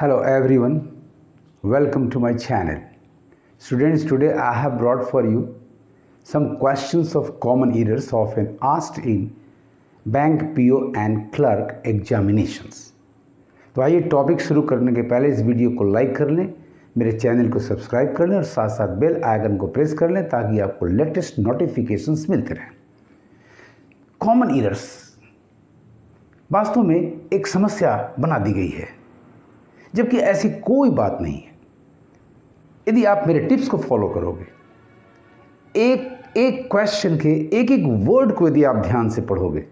Hello everyone, welcome to my channel. Students, today I have brought for you some questions of common errors often asked in bank PO and clerk examinations. तो आइए topic शुरू करने के पहले इस video को like कर लें, मेरे चैनल को सब्सक्राइब कर लें और साथ साथ बेल आइकन को प्रेस कर लें ताकि आपको लेटेस्ट नोटिफिकेशंस मिलते रहें। कॉमन एरर्स वास्तव में एक समस्या बना दी गई है, जबकि ऐसी कोई बात नहीं है। यदि आप मेरे टिप्स को फॉलो करोगे, एक एक क्वेश्चन के एक एक वर्ड को यदि आप ध्यान से पढ़ोगे,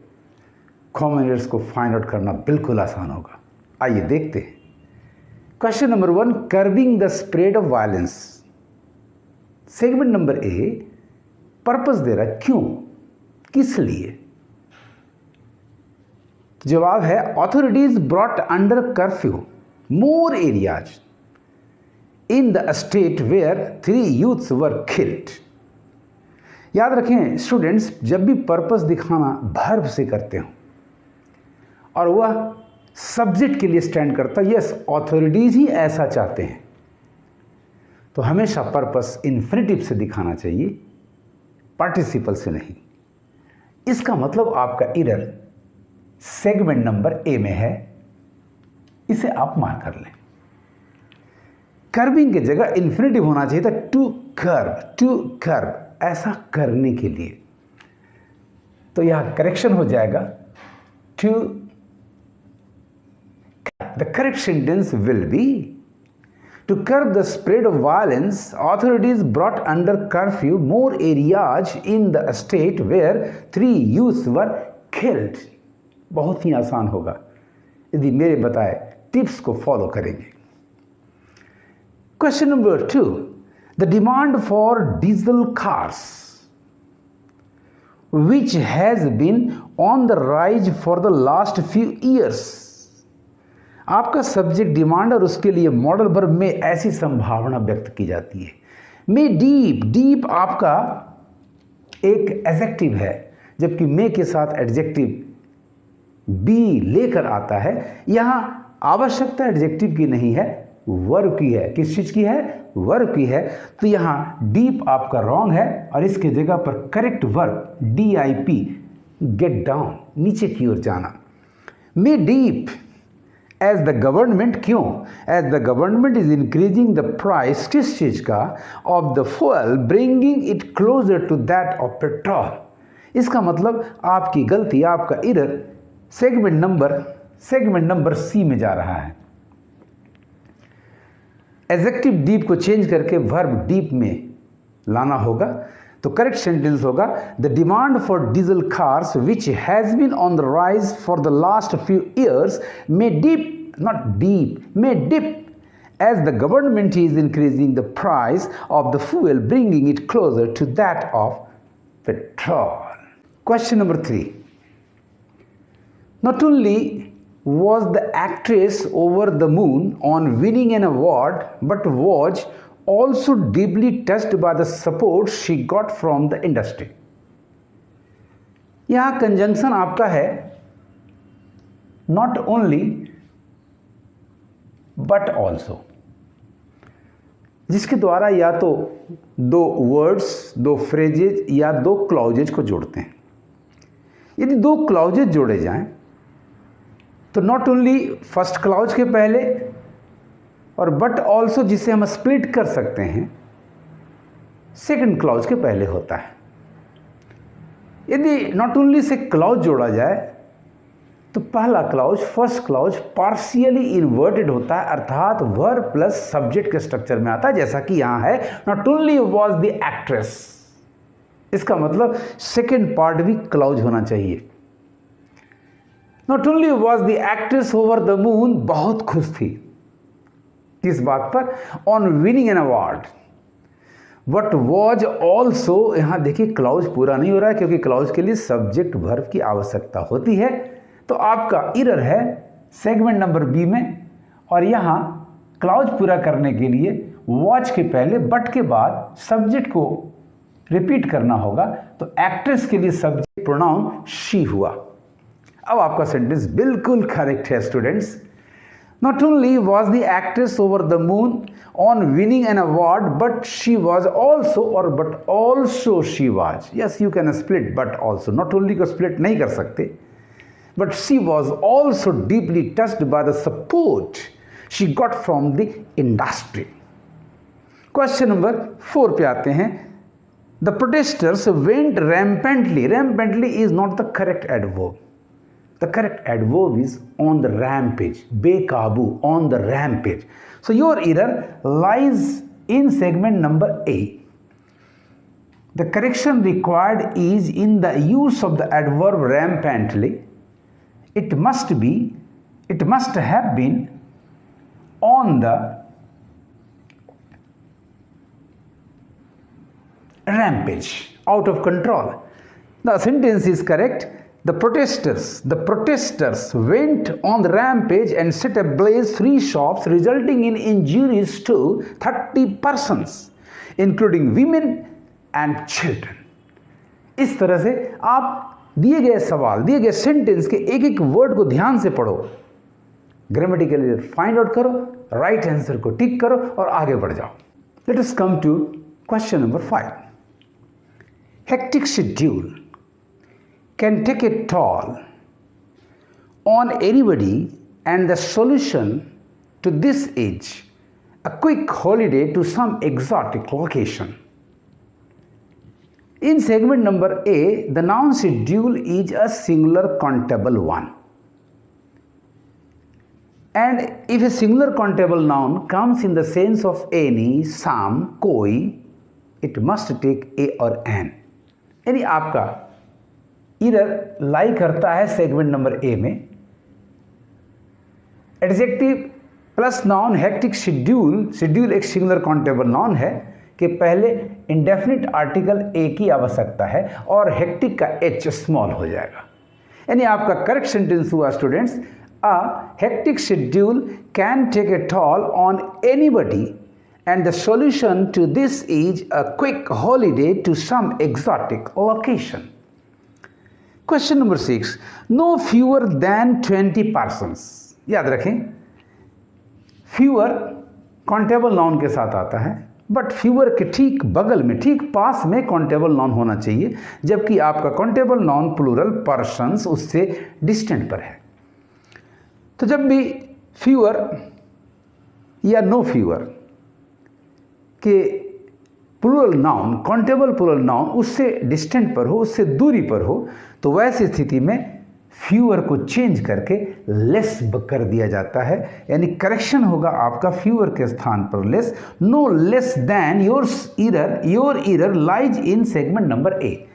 कॉमन एरर्स को फाइंड आउट करना बिल्कुल आसान होगा। आइए देखते हैं। Question number 1, curbing the spread of violence. Segment number A purpose दे रहा है, क्यों, किस लिए। जवाब है authorities brought under curfew more areas in the state where 3 youths were killed। याद रखें स्टूडेंट्स, जब भी पर्पस दिखाना वर्ब से करते हो और वह सब्जेक्ट के लिए स्टैंड करता है, यस ऑथोरिटीज ही ऐसा चाहते हैं, तो हमेशा पर्पस इन्फिनिटिव से दिखाना चाहिए, पार्टिसिपल से नहीं। इसका मतलब आपका एरर सेगमेंट नंबर ए में है, इसे आप मार्क कर लें। कर्बिंग की जगह इन्फिनिटिव होना चाहिए था, टू कर्ब, ऐसा करने के लिए। तो यह करेक्शन हो जाएगा to. The correct sentence will be to curb the spread of violence authorities brought under curfew more areas in the state where 3 youths were killed. बहुत ही आसान होगा यदि मेरे बताए टिप्स को फॉलो करेंगे। Question number 2, the demand for diesel cars which has been on the rise for the last few years. आपका सब्जेक्ट डिमांड और उसके लिए मॉडल वर्ब में ऐसी संभावना व्यक्त की जाती है। में डीप आपका एक एडजेक्टिव है, जबकि मे के साथ एडजेक्टिव बी लेकर आता है। यहां आवश्यकता एडजेक्टिव की नहीं है, वर्ब की है। किस चीज की है? वर्ब की है। तो यहां डीप आपका रॉन्ग है और इसके जगह पर correct verb DIP, get down, नीचे की ओर जाना। May deep as the government, क्यों? As the government is increasing the price, किस चीज का? Of the fuel, bringing it closer to that of petrol. इसका मतलब आपकी गलती, आपका एरर सेगमेंट नंबर सी में जा रहा है। एडजेक्टिव डीप को चेंज करके वर्ब डीप में लाना होगा। तो करेक्ट सेंटेंस होगा the demand for diesel cars which has been on the rise for the last few years may dip, not deep, may dip as the government is increasing the price of the fuel, bringing it closer to that of petrol। Question number 3, not only was the actress over the moon on winning an award, but was also deeply touched by the support she got from the industry। यहां conjunction आपका है not only but also, जिसके द्वारा या तो 2 words, 2 phrases या 2 clauses को जोड़ते हैं। यदि 2 क्लॉजेज जोड़े जाएं तो नॉट ओनली फर्स्ट क्लॉज के पहले और बट ऑल्सो, जिसे हम स्प्लिट कर सकते हैं, सेकंड क्लॉज के पहले होता है। यदि नॉट ओनली से क्लॉज जोड़ा जाए तो पहला clause, first clause partially inverted होता है, अर्थात वर्ब प्लस सब्जेक्ट के स्ट्रक्चर में आता है, जैसा कि यहां है not only was the actress. इसका मतलब सेकंड पार्ट भी क्लॉज होना चाहिए। Not only was the actress over the moon, बहुत खुश थी, किस बात पर? On winning an award, but was also, यहां देखिए क्लॉज पूरा नहीं हो रहा है क्योंकि क्लॉज के लिए सब्जेक्ट वर्ब की आवश्यकता होती है। तो आपका एरर है सेगमेंट नंबर बी में, और यहां क्लॉज पूरा करने के लिए वॉच के पहले बट के बाद सब्जेक्ट को रिपीट करना होगा। तो एक्ट्रेस के लिए सब्जेक्ट प्रोनाउन शी हुआ। अब आपका सेंटेंस बिल्कुल करेक्ट है students. Not only was the actress over the moon on winning an award, but she was also, or but also she was. Yes, you can split but also. Not only को split नहीं कर सकते, but she was also deeply touched by the support she got from the industry. Question number 4 पे आते हैं. The protesters went rampantly. Rampantly is not the correct adverb. The correct adverb is on the rampage, bekabu, on the rampage. So your error lies in segment number A. The correction required is in the use of the adverb rampantly. It must have been on the rampage, out of control. The sentence is correct. The protesters went on the rampage and set ablaze 3 shops, resulting in injuries to 30 persons, including women and children. इस तरह से आप दिए गए सवाल, दिए गए sentence के एक एक वर्ड को ध्यान से पढ़ो, ग्रामेटिकली फाइंड आउट करो, राइट आंसर को टिक करो और आगे बढ़ जाओ. Let us come to question number 5. Hectic schedule can take a toll on anybody, and the solution to this is a quick holiday to some exotic location. In segment number A, the noun schedule is a singular countable one. And if a singular countable noun comes in the sense of any, some, koi, it must take a or an. यानी आपका error लाई करता है segment number ए में. Adjective plus noun hectic schedule. Schedule एक singular countable noun है कि पहले indefinite article a की आवश्यकता है और हेक्टिक का एच स्मॉल हो जाएगा. यानी आपका करेक्ट सेंटेंस हुआ students, a hectic schedule can take a toll on anybody and the solution to this is a quick holiday to some exotic location. Question number 6. No fewer than 20 persons. याद रखें, fewer countable noun के साथ आता है, but fewer के ठीक बगल में, ठीक पास में काउंटेबल नाउन होना चाहिए, जबकि आपका काउंटेबल नाउन प्लूरल पर्सन्स उससे डिस्टेंट पर है. तो जब भी fewer या no fewer के plural noun, countable plural noun उससे डिस्टेंट पर हो, उससे दूरी पर हो, तो वैसी स्थिति में फ्यूअर को चेंज करके लेस कर दिया जाता है. यानी करेक्शन होगा आपका फ्यूअर के स्थान पर less. No less than your error lies in segment number A.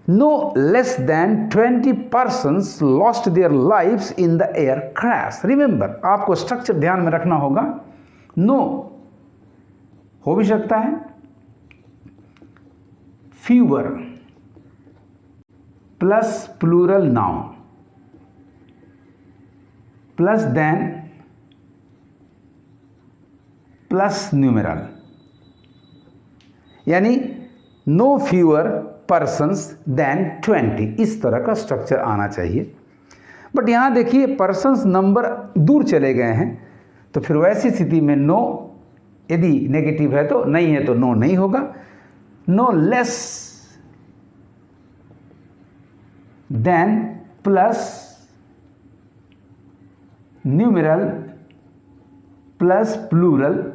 No less than 20 persons lost their lives in the air crash. Remember, आपको स्ट्रक्चर ध्यान में रखना होगा. नो हो भी सकता है, fewer plus plural noun plus than plus numeral, यानी नो फ्यूअर पर्सन्स देन 20. इस तरह का स्ट्रक्चर आना चाहिए. बट यहां देखिए पर्सन्स नंबर दूर चले गए हैं, तो फिर वैसी स्थिति में नो यदि नेगेटिव है तो नहीं है, तो नो नहीं होगा. No less than plus numeral plus plural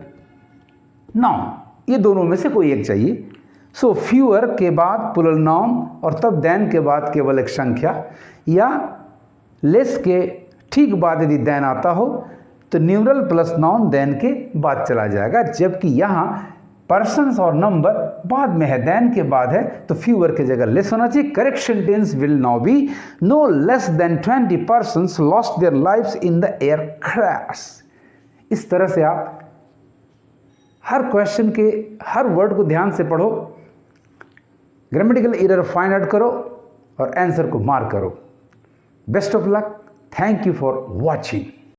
noun, ये दोनों में से कोई एक चाहिए. सो फ्यूअर के बाद प्लूरल नाउन और तब देन के बाद केवल एक संख्या, या लेस के ठीक बाद यदि देन आता हो तो न्यूमेरल प्लस नाउन देन के बाद चला जाएगा, जबकि यहाँ पर्सन्स और नंबर बाद में है, देन के बाद है, तो फ्यूअर की जगह लेस होना चाहिए. Correct sentence will now be no less than 20 persons lost their lives in the air crash. इस तरह से आप हर क्वेश्चन के हर वर्ड को ध्यान से पढ़ो, ग्रामेटिकल एरर फाइंड आउट करो और आंसर को मार्क करो. Best of luck. Thank you for watching.